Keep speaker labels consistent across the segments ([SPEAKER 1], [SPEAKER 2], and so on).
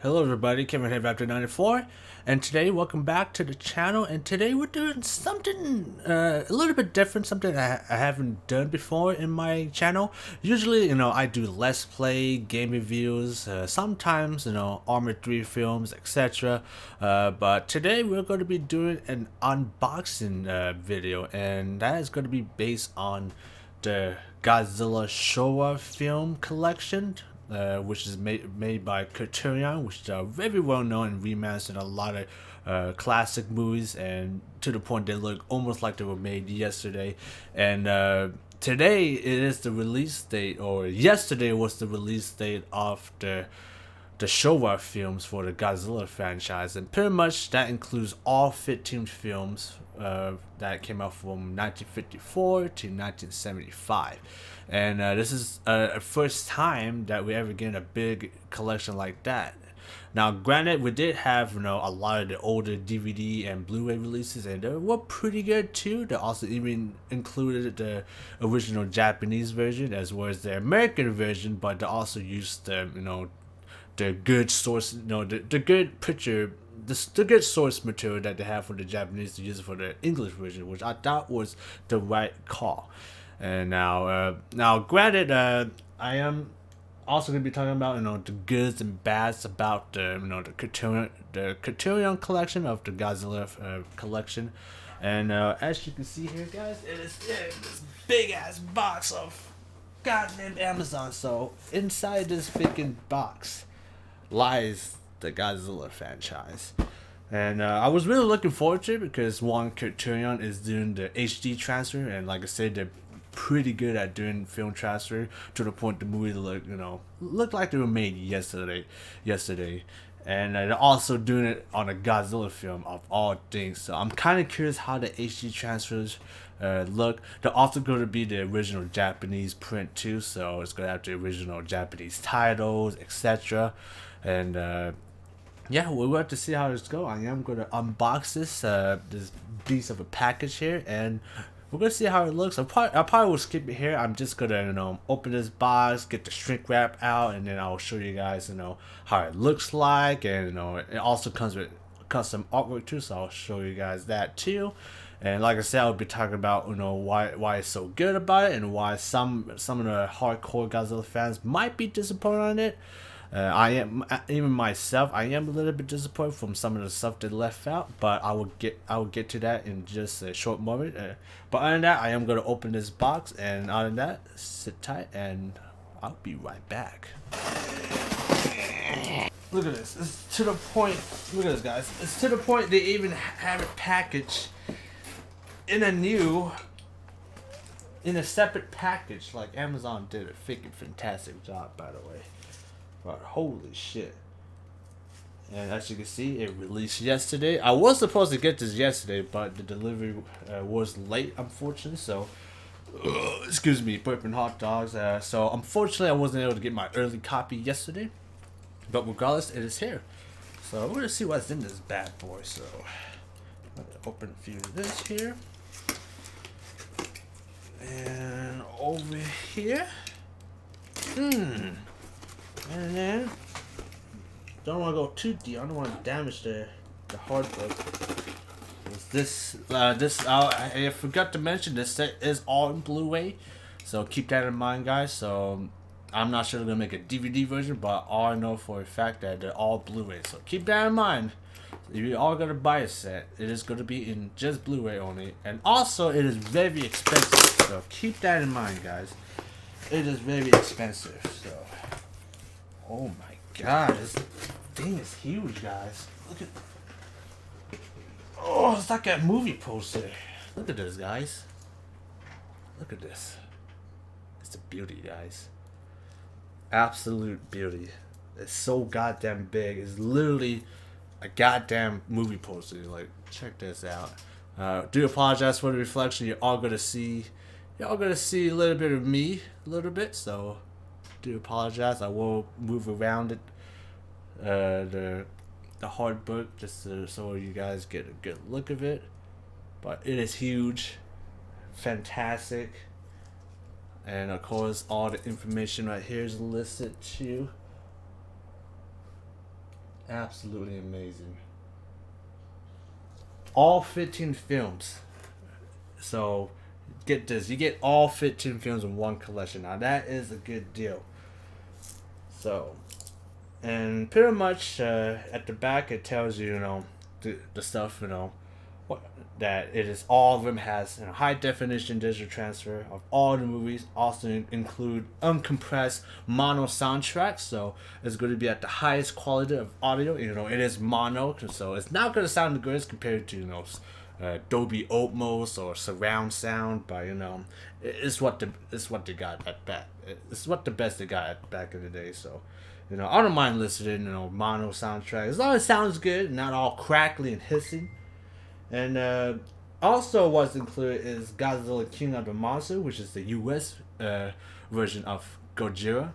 [SPEAKER 1] Hello everybody, Kevin here Raptor 94, and today welcome back to the channel. And today we're doing something a little bit different, something I haven't done before in my channel. Usually, I do let's play, game reviews, sometimes Armored 3 films, etc. But today we're going to be doing an unboxing video, and that is going to be based on the Godzilla Showa film collection, which is made by Criterion, which are very well known and remastered a lot of classic movies, and to the point they look almost like they were made yesterday. And today it is the release date, or yesterday was the release date of the Showa films for the Godzilla franchise, and pretty much that includes all 15 films that came out from 1954 to 1975. And this is a first time that we ever get a big collection like that. Now, granted, we did have a lot of the older DVD and Blu-ray releases, and they were pretty good too. They also even included the original Japanese version as well as the American version, but they also used the good source, the good picture, the good source material that they have for the Japanese to use for the English version, which I thought was the right call. And now, granted, I am also going to be talking about the goods and bads about the Criterion collection of the Godzilla collection. And as you can see here, guys, it is this big ass box of goddamn Amazon. So inside this freaking box lies the Godzilla franchise. And I was really looking forward to it because one, Criterion is doing the HD transfer, and like I said, they're pretty good at doing film transfer to the point the movie looked like they were made yesterday. And they're also doing it on a Godzilla film of all things. So I'm kind of curious how the HD transfers look. They're also going to be the original Japanese print too, so it's going to have the original Japanese titles, etc. And yeah, we'll have to see how this goes. I am going to unbox this piece of a package here, and we're going to see how it looks. I probably will skip it here. I'm just going to open this box, get the shrink wrap out, and then I'll show you guys how it looks like. And it also comes with custom artwork too, so I'll show you guys that too. And like I said, I'll be talking about why it's so good about it, and why some of the hardcore Godzilla fans might be disappointed on it. I am, even myself, I am a little bit disappointed from some of the stuff they left out, but I will get to that in just a short moment. But other than that, I am going to open this box, and other than that, sit tight and I'll be right back. Look at this. It's to the point. Look at this, guys. It's to the point they even have it packaged in a separate package. Like Amazon did a freaking fantastic job, by the way. But holy shit. And as you can see, it released yesterday. I was supposed to get this yesterday, but the delivery was late, unfortunately. So, excuse me, burping hot dogs. So, unfortunately, I wasn't able to get my early copy yesterday. But regardless, it is here. So, we're going to see what's in this bad boy. So, I'm going to open a few of this here. And over here. And then, don't want to go too deep. I don't want to damage the hard book. I forgot to mention, this set is all in Blu-ray, so keep that in mind, guys. So I'm not sure they're gonna make a DVD version, but all I know for a fact that they're all Blu-ray. So keep that in mind. If you are gonna buy a set, it is gonna be in just Blu-ray only, and also it is very expensive. So keep that in mind, guys. It is very expensive. So. Oh my god, this thing is huge, guys. Look at... Oh, it's like a movie poster. Look at this, guys. Look at this. It's a beauty, guys. Absolute beauty. It's so goddamn big. It's literally a goddamn movie poster. Like, check this out. Do apologize for the reflection. You're all gonna see a little bit of me, a little bit, so do apologize. I will move around it, the hard book, just so you guys get a good look of it. But it is huge, fantastic, and of course all the information right here is listed too. Absolutely amazing. All 15 films. So get this, you get all 15 films in one collection. Now that is a good deal. So, and pretty much at the back it tells you, the stuff, what, that it is all of them has high definition digital transfer of all the movies. Also include uncompressed mono soundtracks, so it's going to be at the highest quality of audio. It is mono, so it's not going to sound the greatest compared to Dolby Atmos or surround sound, but it's what they got at back. It's what the best they got at back in the day. So I don't mind listening mono soundtrack as long as it sounds good, not all crackly and hissing. And also what's included is Godzilla King of the Monsters, which is the US version of Godzilla,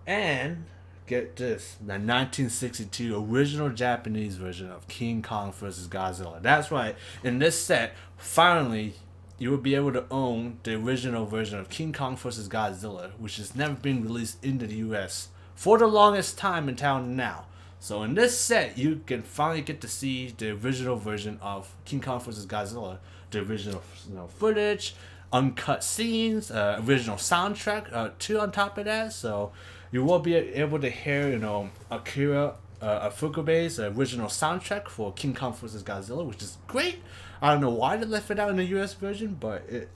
[SPEAKER 1] and get this, the 1962 original Japanese version of King Kong vs. Godzilla. That's right. In this set, finally, you will be able to own the original version of King Kong vs. Godzilla, which has never been released into the US for the longest time until now. So in this set, you can finally get to see the original version of King Kong vs. Godzilla, the original footage, uncut scenes, original soundtrack too on top of that. So you will be able to hear Akira Ifukube's original soundtrack for King Kong vs. Godzilla, which is great. I don't know why they left it out in the US version, but it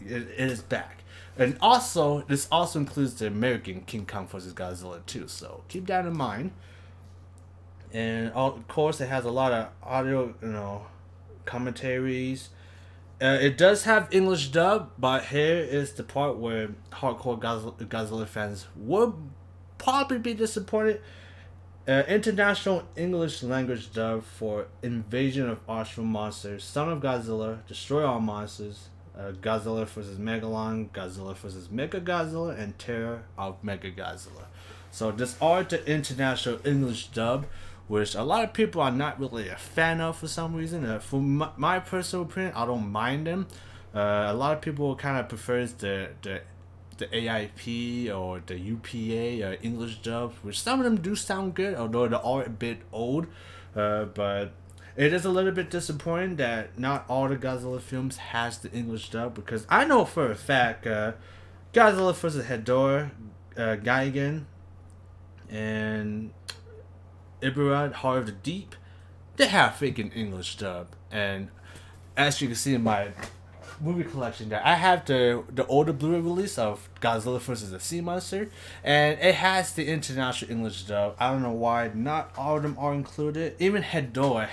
[SPEAKER 1] is back. And also, this also includes the American King Kong vs. Godzilla too. So keep that in mind. And of course, it has a lot of audio, commentaries. It does have English dub, but here is the part where hardcore Godzilla fans would probably be disappointed. International English language dub for Invasion of Astral Monsters, Son of Godzilla, Destroy All Monsters, Godzilla vs. Megalon, Godzilla vs. Mechagodzilla, and Terror of Mechagodzilla. So this are the international English dub, which a lot of people are not really a fan of for some reason. For my personal opinion, I don't mind them. A lot of people kind of prefers the AIP or the UPA or English dub, which some of them do sound good, although they are a bit old. But it is a little bit disappointing that not all the Godzilla films has the English dub, because I know for a fact Godzilla vs. Ghidorah, Gigan, and Ibarad, Heart of the Deep, they have freaking English dub. And as you can see in my movie collection there, I have the older Blu-ray release of Godzilla vs. the Sea Monster, and it has the international English dub. I don't know why not all of them are included. Even Ghidorah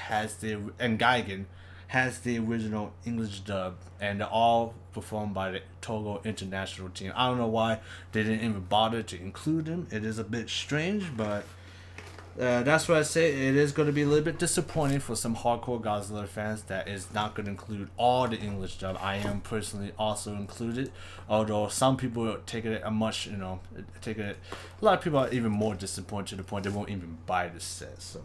[SPEAKER 1] and Gigan has the original English dub, and they're all performed by the Togo International team. I don't know why they didn't even bother to include them. It is a bit strange, but that's what I say. It is going to be a little bit disappointing for some hardcore Godzilla fans that is not going to include all the English dub. I am personally also included, although some people take it a much, take it. A lot of people are even more disappointed to the point they won't even buy the set. So,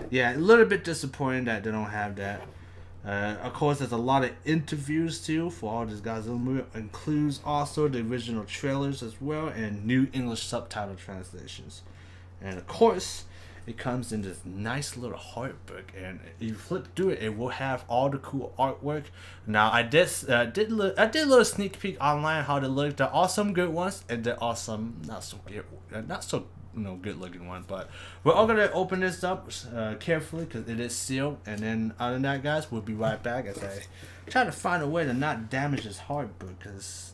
[SPEAKER 1] yeah, a little bit disappointing that they don't have that. Of course, there's a lot of interviews too for all this Godzilla movie. It includes also the original trailers as well and new English subtitle translations. And of course, it comes in this nice little art book, and if you flip through it, it will have all the cool artwork. Now, I did a little sneak peek online how they look. There are some good ones, and there are some not so good looking ones. But we're all gonna open this up carefully because it is sealed. And then other than that, guys, we'll be right back as I try to find a way to not damage this art book, because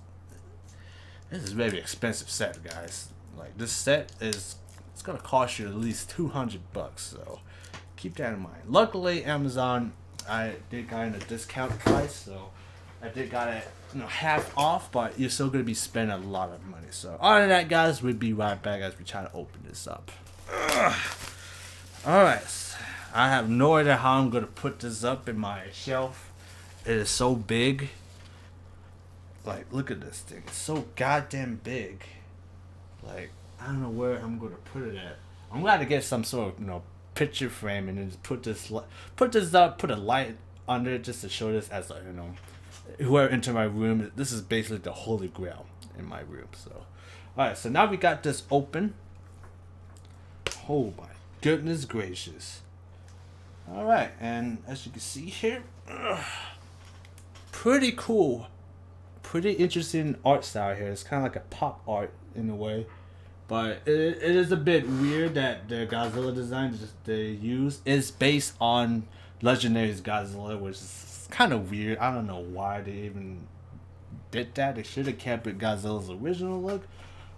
[SPEAKER 1] this is a very expensive set, guys. Like, this set is. It's gonna cost you at least $200, so keep that in mind. Luckily, Amazon, I did got in a discount price, so I did got it half off, but you're still gonna be spending a lot of money. So other than that, guys, we'll be right back as we try to open this up. Alright, I have no idea how I'm gonna put this up in my shelf. It is so big. Like, look at this thing. It's so goddamn big. Like, I don't know where I'm gonna put it at. I'm gonna have to get some sort of picture frame and then just put this up, put a light under it just to show this as whoever enter my room. This is basically the holy grail in my room. So, all right. So now we got this open. Oh my goodness gracious. Alright, and as you can see here, pretty cool. Pretty interesting art style here. It's kind of like a pop art in a way. But it is a bit weird that the Godzilla design they use is based on Legendary's Godzilla, which is kind of weird. I don't know why they even did that. They should have kept it Godzilla's original look.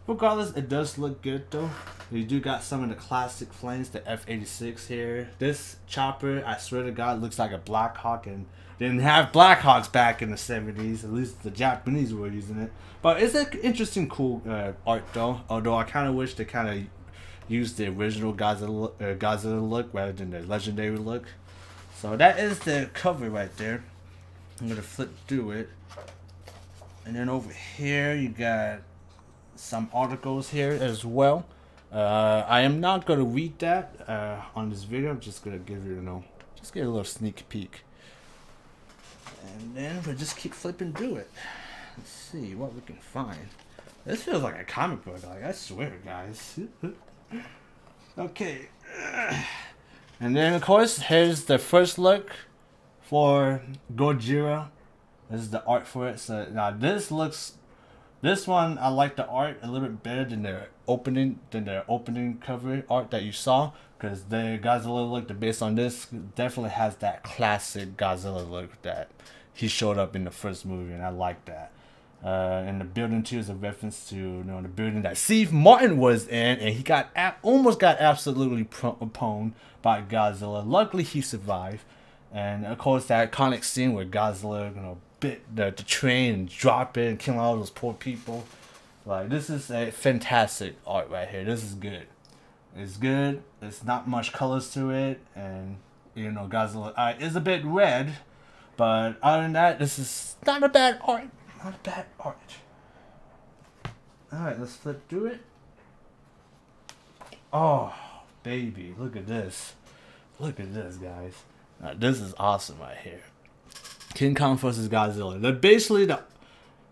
[SPEAKER 1] Regardless, it does look good though. You do got some of the classic planes, the F-86 here. This chopper, I swear to God, looks like a Black Hawk, and they didn't have Black Hawks back in the 70s. At least the Japanese were using it. But it's an interesting, cool art though. Although I kind of wish they kind of used the original Godzilla look rather than the legendary look. So that is the cover right there. I'm gonna flip through it, and then over here you got some articles here as well. I am not gonna read that on this video. I'm just gonna give you, just get a little sneak peek, and then we'll just keep flipping through it. Let's see what we can find. This feels like a comic book, like I swear, guys. Okay, and then of course here's the first look for Godzilla. This is the art for it. So now this one I like the art a little bit better than the opening cover art that you saw, because the Godzilla look based on this definitely has that classic Godzilla look that he showed up in the first movie, and I like that. And the building too is a reference to the building that Steve Martin was in, and he almost got absolutely pwned by Godzilla. Luckily he survived. And of course that iconic scene where Godzilla bit the train and drop it and kill all those poor people. Like, this is a fantastic art right here. This is good. It's good. It's not much colors to it, and Godzilla eye is a bit red, but other than that, this is not a bad art. Not a bad art. Alright, let's flip through it. Oh, baby, look at this. Look at this, guys. This is awesome right here. King Kong vs. Godzilla. They're basically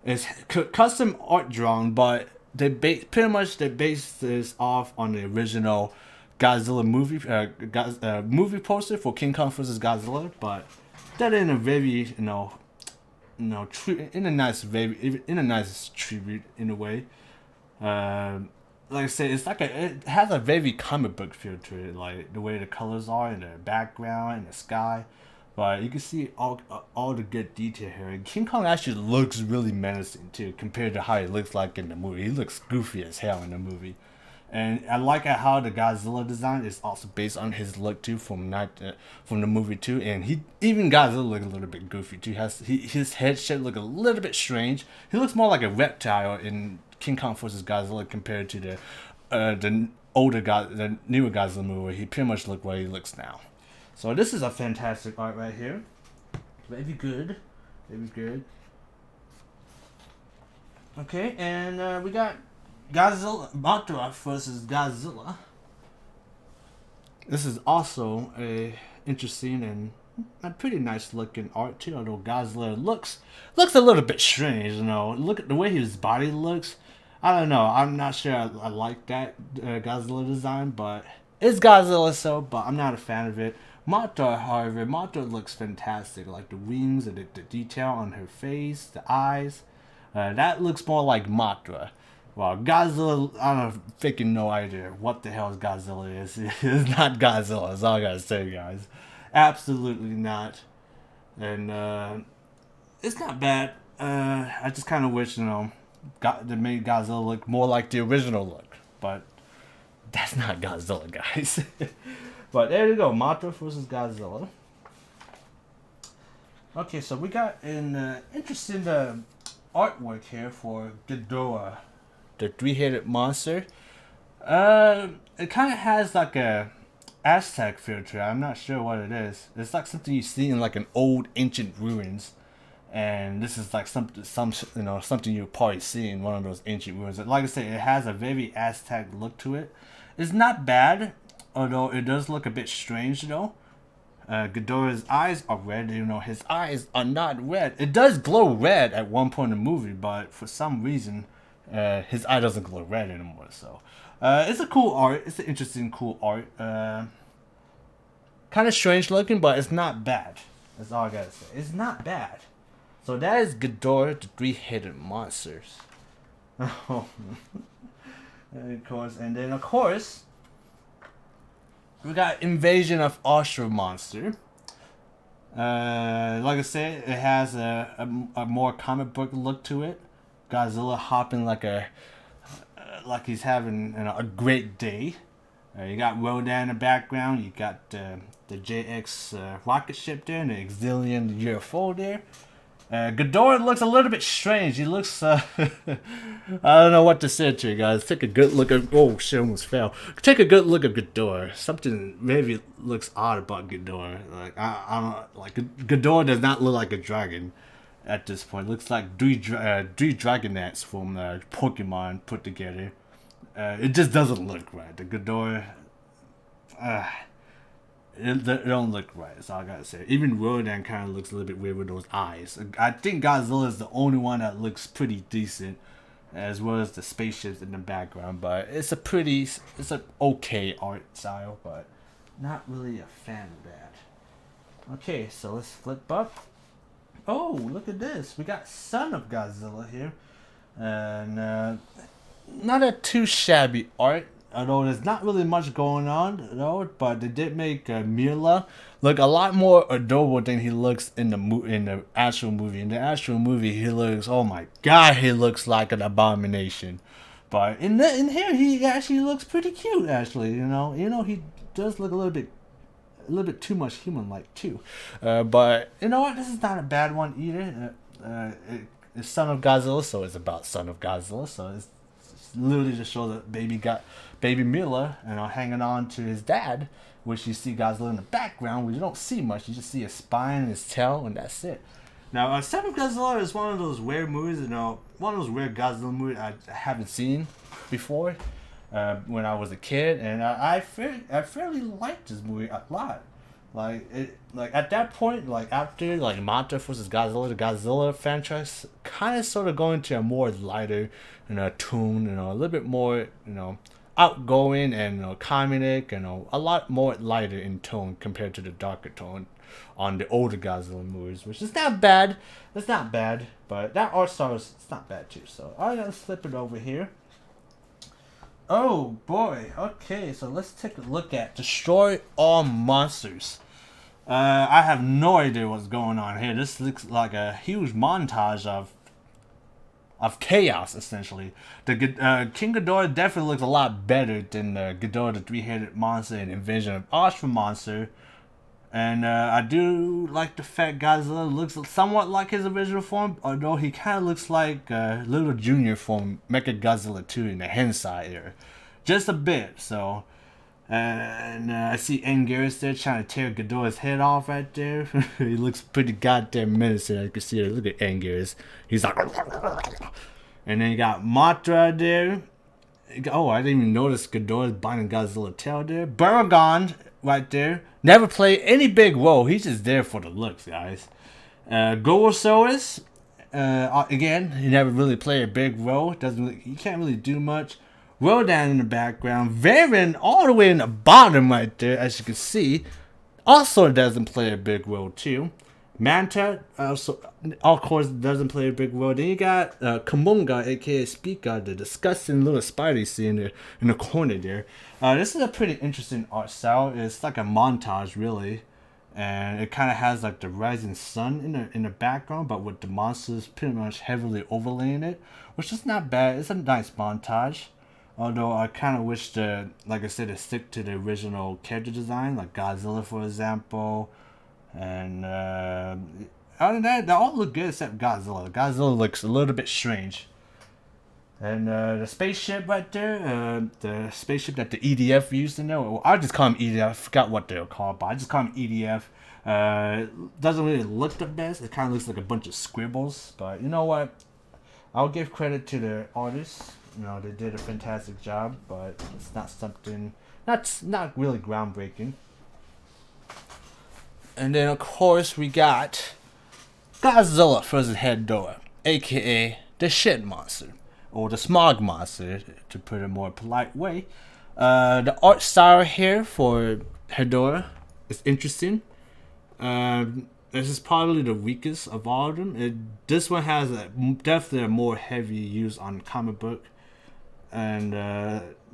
[SPEAKER 1] it's custom art drawn, but they pretty much base this off on the original Godzilla movie poster for King Kong vs. Godzilla, but that in a very in a nice tribute in a way. Like I said, it has a very comic book feel to it, like the way the colors are in the background and the sky. But you can see all the good detail here. And King Kong actually looks really menacing too, compared to how he looks like in the movie. He looks goofy as hell in the movie. And I like how the Godzilla design is also based on his look too from the movie too. And even Godzilla look a little bit goofy too. His head shape look a little bit strange. He looks more like a reptile in King Kong vs. Godzilla compared to the newer Godzilla movie, where he pretty much looked where he looks now. So this is a fantastic art right here. Very good. Very good. Okay, and we got Mothra versus Godzilla. This is also a interesting and a pretty nice looking art too, although Godzilla looks a little bit strange, Look at the way his body looks. I don't know. I'm not sure I like that Godzilla design, but it's Godzilla, but I'm not a fan of it. Mothra looks fantastic. Like the wings and the detail on her face, the eyes. That looks more like Mothra. Well, Godzilla, I don't freaking no idea what the hell Godzilla is. It's not Godzilla. That's all I gotta say, guys. Absolutely not. And it's not bad. I just kind of wish, they made Godzilla look more like the original look. But that's not Godzilla, guys. But there you go, Mothra versus Godzilla. Okay, so we got an interesting artwork here for Ghidorah, the three-headed monster. It kind of has like a Aztec feel to it. I'm not sure what it is. It's like something you see in like an old ancient ruins, and this is like something you'll probably see in one of those ancient ruins. Like I said, it has a very Aztec look to it. It's not bad, although it does look a bit strange though. Ghidorah's eyes are red. His eyes are not red. It does glow red at one point in the movie, but for some reason his eye doesn't glow red anymore. So it's a cool art. It's an interesting, cool art. Kind of strange looking, but it's not bad. That's all I gotta say. It's not bad. So that is Ghidorah, the three-headed monsters. Oh, of course, and then of course we got Invasion of Ashura Monster. Like I said, it has a more comic book look to it. Godzilla hopping like he's having a great day. You got Rodan in the background. You got the JX rocket ship there, and the Exilian UFO there. Ghidorah looks a little bit strange. He looks, I don't know what to say to you guys. Take a good look at, oh shit, almost fell. Take a good look at Ghidorah. Something maybe looks odd about Ghidorah. Like, I don't, like, Ghidorah does not look like a dragon at this point. It looks like three Dragonets from Pokemon put together. It just doesn't look right. The Ghidorah, it don't look right. That's all I gotta say. Even Rodan kind of looks a little bit weird with those eyes. I think Godzilla is the only one that looks pretty decent, as well as the spaceships in the background. But it's an okay art style, but not really a fan of that. Okay, so let's flip up. Oh, look at this. We got Son of Godzilla here, and not a too shabby art. Although there's not really much going on, though, but they did make Mila look a lot more adorable than he looks in the actual movie. In the actual movie, he looks, oh my god, he looks like an abomination. But in here, he actually looks pretty cute. Actually, you know, he does look a little bit too much human-like too. But you know what? This is not a bad one either. It's Son of Godzilla, so it's about Son of Godzilla. So it's literally just show that baby Mila, hanging on to his dad, which you see Godzilla in the background, where you don't see much. You just see his spine and his tail, and that's it. Now, Son of Godzilla is one of those rare movies, one of those rare Godzilla movies I haven't seen before when I was a kid, and I fairly liked this movie a lot. Like at that point, like after like Manta vs. Godzilla, the Godzilla franchise kind of sort of going to a more lighter, tune, a little bit more, outgoing and comedic, a lot more lighter in tone compared to the darker tone on the older Godzilla movies, which is not bad. It's not bad, but that art style is it's not bad too. So I gotta flip it over here. Oh boy. Okay, so let's take a look at Destroy All Monsters. I have no idea what's going on here. This looks like a huge montage of chaos, essentially. The King Ghidorah definitely looks a lot better than Ghidorah the three-headed monster and Invasion of Ashura Monster. And I do like the fact Godzilla looks somewhat like his original form, although he kind of looks like Little Junior from Mechagodzilla 2 in the Hensai era. Just a bit, so... And I see Anguirus there trying to tear Ghidorah's head off right there. He looks pretty goddamn menacing. I can see it. Look at Anguirus. He's like... And then you got Mothra there. Oh, I didn't even notice Ghidorah's biting Godzilla's tail there. Baragon right there. Never played any big role. He's just there for the looks, guys. Gorosaurus. Again, he never really played a big role. He can't really do much. Rodan in the background. Varen all the way in the bottom right there, as you can see. Also doesn't play a big role too. Manta also, of course, doesn't play a big role. Then you got Kamunga, aka Speaker, the disgusting little Spidey scene there in the corner there. This is a pretty interesting art style. It's like a montage, really. And it kind of has like the rising sun in the background, but with the monsters pretty much heavily overlaying it, which is not bad. It's a nice montage. Although I kind of wish like I said, to stick to the original character design, like Godzilla, for example. And other than that, they all look good except Godzilla. Godzilla looks a little bit strange. And the spaceship right there, the spaceship that the EDF used in there, well, I just call them EDF. I forgot what they're called, but I just call them EDF. Doesn't really look the best. It kind of looks like a bunch of scribbles. But you know what? I'll give credit to the artists. They did a fantastic job, but it's not something that's not really groundbreaking. And then of course we got Godzilla vs. Ghidorah, aka the shit monster. or the smog monster, to put it more polite way. The art style here for Ghidorah is interesting. This is probably the weakest of all of them. This one has definitely a more heavy use on comic book, and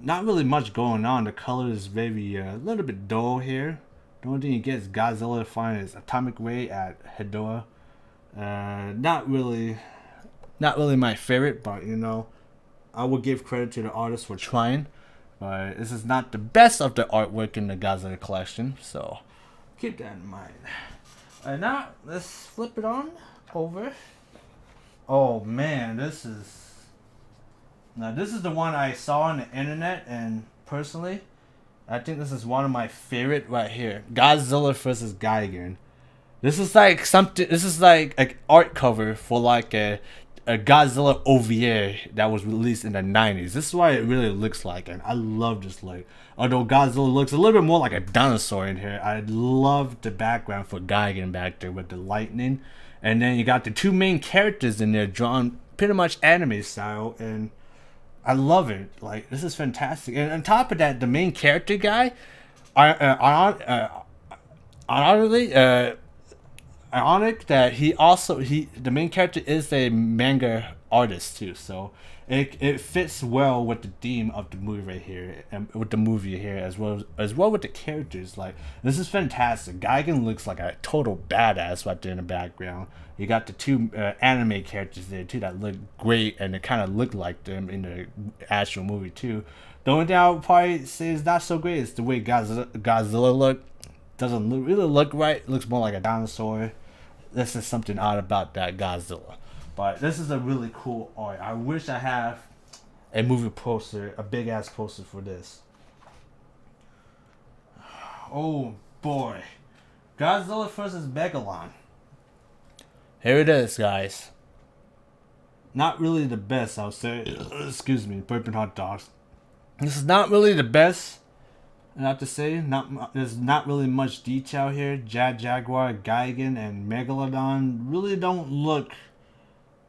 [SPEAKER 1] not really much going on. The color is very a little bit dull here. The only thing you get is Godzilla firing his atomic ray at Ghidorah. Not really my favorite, but you know, I will give credit to the artist for trying. But this is not the best of the artwork in the Godzilla collection, so keep that in mind. Now let's flip it on over. Oh man, this is the one I saw on the internet, and personally, I think this is one of my favorite right here. Godzilla versus Gigan. This is like something. This is like an art cover for like a Godzilla OVA that was released in the 90s. This is why it really looks like, and I love this look. Although Godzilla looks a little bit more like a dinosaur in here, I love the background for Gigan back there with the lightning. And then you got the two main characters in there drawn pretty much anime style, and I love it. Like, this is fantastic. And on top of that, the main character guy, ironic that the main character is a manga artist too, so it fits well with the theme of the movie right here, and with the movie here as well with the characters. Like, this is fantastic. Gigan looks like a total badass right there in the background. You got the two anime characters there too that look great, and they kind of look like them in the actual movie too. The only thing I would probably say is not so great is the way Godzilla look. Doesn't really look right. It looks more like a dinosaur. This is something odd about that Godzilla. But this is a really cool art. I wish I have a movie poster, a big ass poster for this. Oh boy. Godzilla versus Megalon. Here it is, guys. Not really the best, I'll say. Excuse me, burping hot dogs. This is not really the best. I have to say, there's not really much detail here. Jaguar, Gigan, and Megalodon really don't look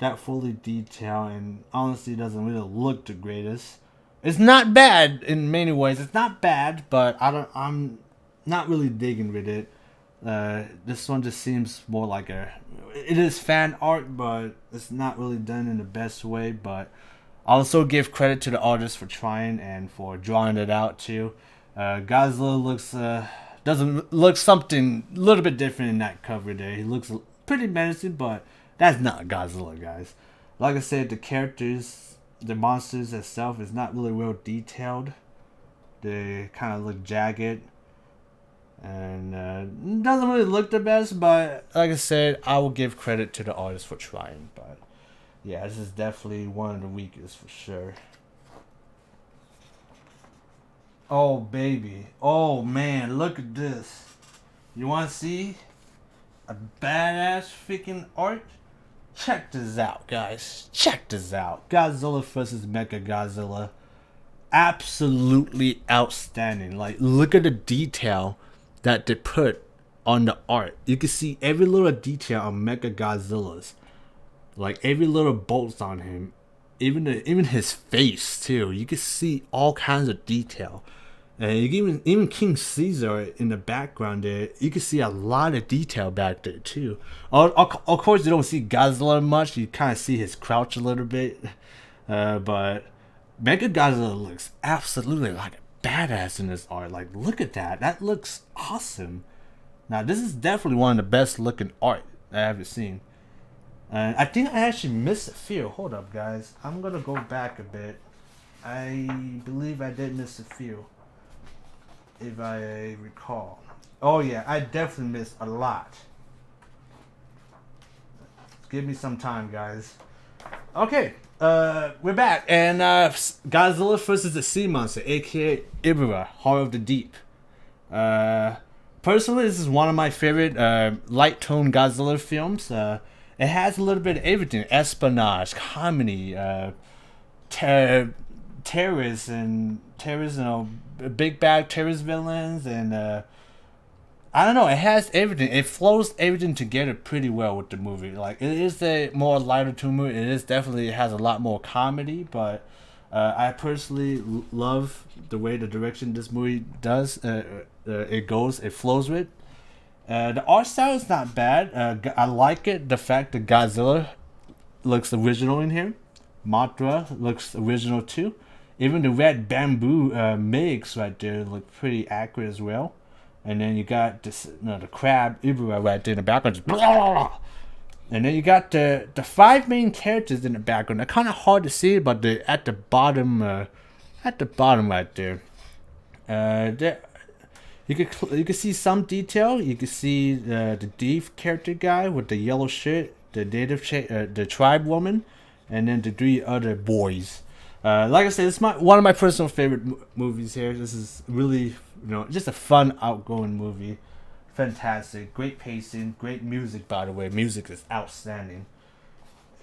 [SPEAKER 1] that fully detailed, and honestly doesn't really look the greatest. It's not bad in many ways. It's not bad, but I'm not really digging with it. This one just seems more like it is fan art, but it's not really done in the best way. But I also give credit to the artist for trying and for drawing it out too. Godzilla doesn't look something a little bit different in that cover there. He looks pretty menacing, but that's not Godzilla, guys. Like I said, the characters, the monsters itself is not really well detailed. They kind of look jagged, and doesn't really look the best. But like I said, I will give credit to the artist for trying. But yeah, this is definitely one of the weakest for sure. Oh baby, oh man, look at this. You want to see a badass freaking art? Check this out, guys. Check this out. Godzilla versus Mechagodzilla. Absolutely outstanding. Like, look at the detail that they put on the art. You can see every little detail on Mechagodzilla's. Like, every little bolts on him. Even his face too. You can see all kinds of detail. And even King Caesar in the background there, you can see a lot of detail back there too. Of course, you don't see Godzilla much. You kind of see his crouch a little bit. But Mechagodzilla looks absolutely like a badass in this art. Like, look at that. That looks awesome. Now, this is definitely one of the best looking art I ever seen. And I think I actually missed a few. Hold up, guys. I'm going to go back a bit. I believe I did miss a few, if I recall. Oh yeah, I definitely missed a lot. Give me some time, guys. Okay, we're back, and Godzilla versus the Sea Monster, aka Ibra, Heart of the Deep. Personally, this is one of my favorite light tone Godzilla films. It has a little bit of everything: espionage, comedy, terrorists, you know, big bad terrorist villains, and I don't know. It has everything. It flows everything together pretty well with the movie. Like it is a more lighter tune movie. It is definitely it has a lot more comedy, but I personally love the way the direction this movie does. It goes. It flows with. The art style is not bad. I like it. The fact that Godzilla looks original in here. Mothra looks original too. Even the red bamboo mix right there look pretty accurate as well. And then you got this, the crab Ibra right there in the background. Just blah! And then you got the five main characters in the background. They're kind of hard to see, but they're at the bottom right there. You can see some detail. You can see the Dave character guy with the yellow shirt, the the tribe woman, and then the three other boys. Like I said, it's one of my personal favorite movies here. This is really, just a fun, outgoing movie. Fantastic, great pacing, great music. By the way, music is outstanding.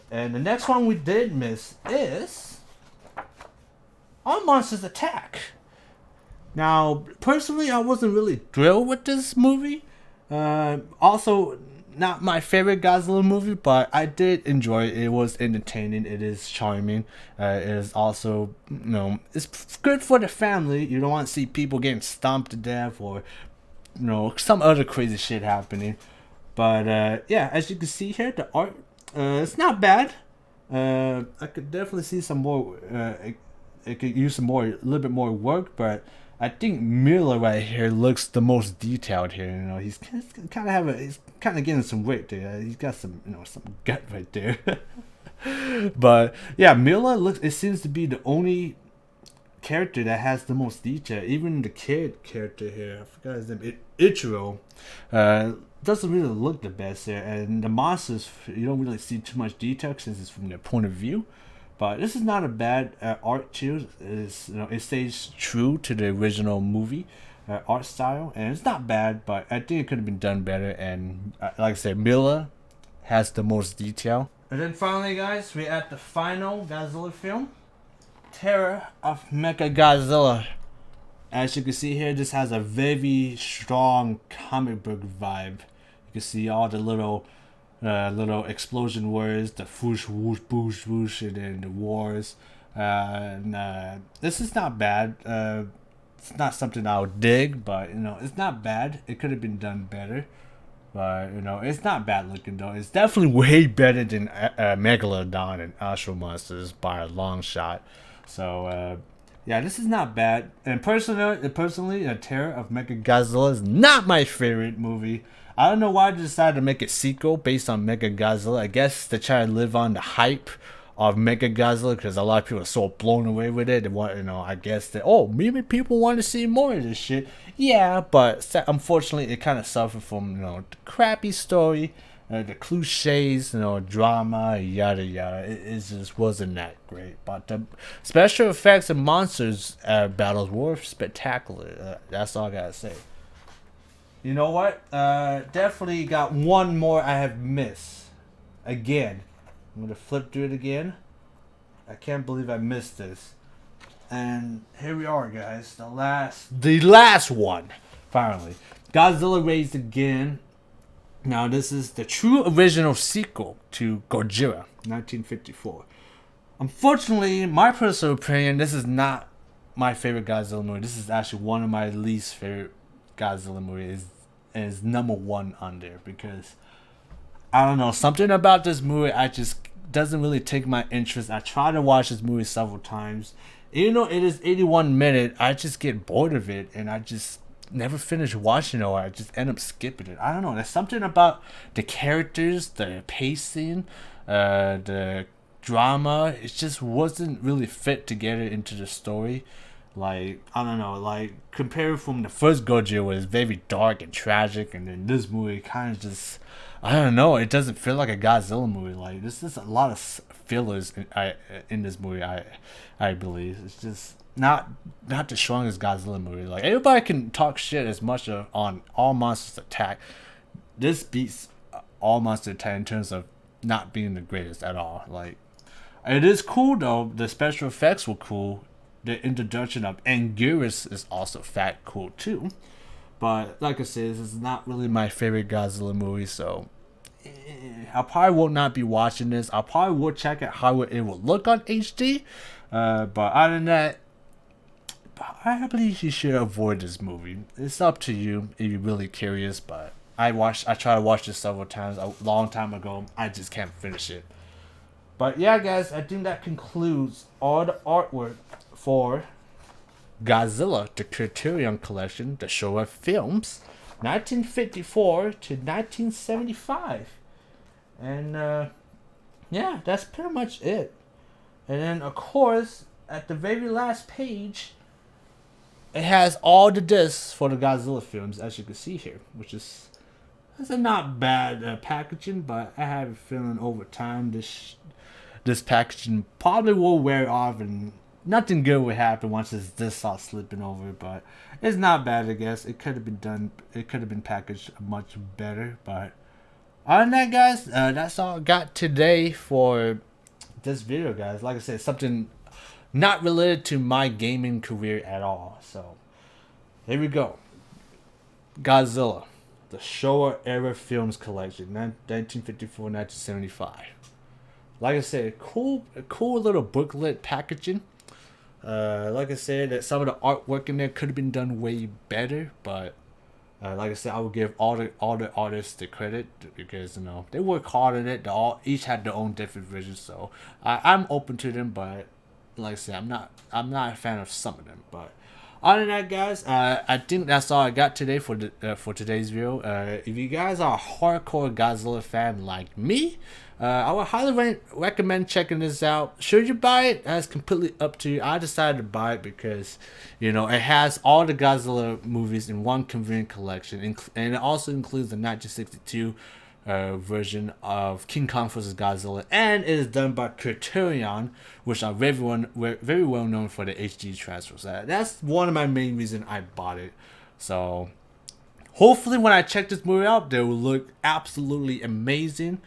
[SPEAKER 1] And the next one we did miss is All Monsters Attack. Now, personally, I wasn't really thrilled with this movie. Also, not my favorite Godzilla movie, but I did enjoy it. It was entertaining. It is charming. It is also, it's good for the family. You don't want to see people getting stomped to death or, some other crazy shit happening. But, yeah, as you can see here, the art, it's not bad. I could definitely see some more, it could use a little bit more work, but I think Miller right here looks the most detailed here. He's kind of getting some weight there. He's got some, some gut right there. But yeah, Miller it seems to be the only character that has the most detail. Even the kid character here, I forgot his name, Ichiro, doesn't really look the best here. And the monsters, you don't really see too much detail since it's from their point of view. But this is not a bad art too. It stays true to the original movie art style, and it's not bad. But I think it could have been done better. And like I said, Miller has the most detail. And then finally, guys, we're at the final Godzilla film, Terror of Mechagodzilla. As you can see here, this has a very strong comic book vibe. You can see all the little explosion words, the whoosh, whoosh, boosh, whoosh, and then the wars. This is not bad. It's not something I would dig, but it's not bad. It could have been done better, but it's not bad looking though. It's definitely way better than Megalodon and Astro Monsters by a long shot. So yeah, this is not bad. And personally, A Terror of Mechagodzilla is not my favorite movie. I don't know why they decided to make a sequel based on Mechagodzilla. I guess to try to live on the hype of Mechagodzilla because a lot of people are so blown away with it. They want, I guess that, maybe people want to see more of this shit. Yeah, but unfortunately, it kind of suffered from, the crappy story, the cliches, drama, yada yada. It just wasn't that great. But the special effects and monsters battles were spectacular. That's all I gotta say. You know what? Definitely got one more I have missed. Again. I'm going to flip through it again. I can't believe I missed this. And here we are, guys. The last one. Finally. Godzilla Raised Again. Now, this is the true original sequel to Godzilla, 1954. Unfortunately, my personal opinion, this is not my favorite Godzilla movie. This is actually one of my least favorite Godzilla movies. Is number one on there because I don't know, something about this movie doesn't really take my interest. I tried to watch this movie several times. Even though it is 81 minutes, I just get bored of it and I just never finish watching it, or I just end up skipping it. I don't know. There's something about the characters, the pacing, the drama. It just wasn't really fit together into the story. Like, I don't know, like, compared from the first Godzilla, where it's very dark and tragic, and then this movie kind of just, I don't know, it doesn't feel like a Godzilla movie. Like, there's just a lot of fillers in this movie, I believe. It's just not the strongest Godzilla movie. Like, everybody can talk shit as much on All Monsters Attack. This beats All Monsters Attack in terms of not being the greatest at all. Like, it is cool, though. The special effects were cool. The introduction of Anguirus is also cool too, But like I said, this is not really my favorite Godzilla movie, so I probably will not be watching this. I probably will check out how it will look on HD. But other than that, I believe you should avoid this movie. It's up to you if you're really curious, but I tried to watch this several times a long time ago. I just can't finish it. But yeah, guys, I think that concludes all the artwork for Godzilla, the Criterion collection, the Showa Films, 1954 to 1975. And yeah, that's pretty much it. And then, of course, at the very last page, it has all the discs for the Godzilla films, as you can see here, which is it's a not bad packaging, but I have a feeling over time this packaging probably will wear off and nothing good will happen once this disc starts slipping over. But it's not bad, I guess. It could have been done. It could have been packaged much better. But other than that, guys, that's all I got today for this video, guys. Like I said, something not related to my gaming career at all. So here we go. Godzilla, the Showa Era Films Collection, 1954-1975. Like I said, a cool little booklet packaging. Like I said, that some of the artwork in there could have been done way better, but like I said, I will give all the artists the credit because they work hard on it. They each had their own different visions, so I'm open to them. But like I said, I'm not a fan of some of them. But other than that, guys, I think that's all I got today for today's video. If you guys are a hardcore Godzilla fan like me, I would highly recommend checking this out. Should you buy it? That's completely up to you. I decided to buy it because it has all the Godzilla movies in one convenient collection, and it also includes the 1962 version of King Kong vs. Godzilla, and it is done by Criterion, which are very well known for the HD transfers. That's one of my main reasons I bought it. So hopefully when I check this movie out, they will look absolutely amazing.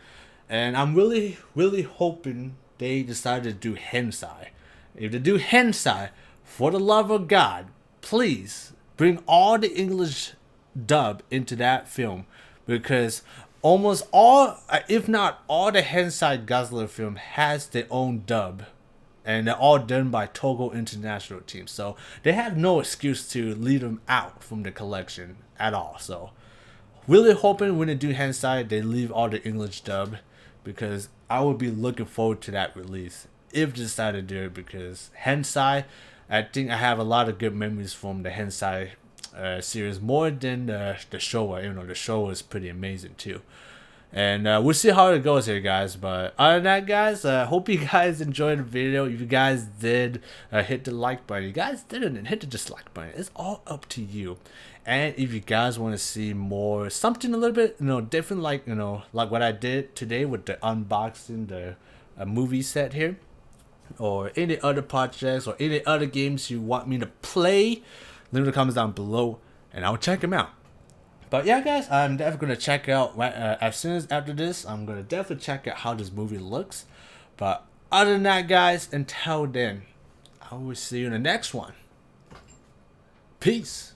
[SPEAKER 1] And I'm really hoping they decide to do Hensai. If they do Hensai, for the love of God, please bring all the English dub into that film, because almost all, if not all, the Hensai Godzilla film has their own dub, and they're all done by Togo International Team. So they have no excuse to leave them out from the collection at all. So really hoping when they do Hensai, they leave all the English dub, because I would be looking forward to that release if they decide to do it. Because Hensai, I think I have a lot of good memories from the Hensai series, more than the Showa. The Showa is pretty amazing too. And we'll see how it goes here, guys. But other than that, guys, hope you guys enjoyed the video. If you guys did, hit the like button. If you guys didn't, hit the dislike button. It's all up to you. And if you guys want to see more, something a little bit different, like like what I did today with the unboxing the movie set here, or any other projects or any other games you want me to play, leave in the comments down below and I'll check them out. But yeah, guys, I'm definitely gonna check out as soon as after this. I'm gonna definitely check out how this movie looks. But other than that, guys, until then, I will see you in the next one. Peace.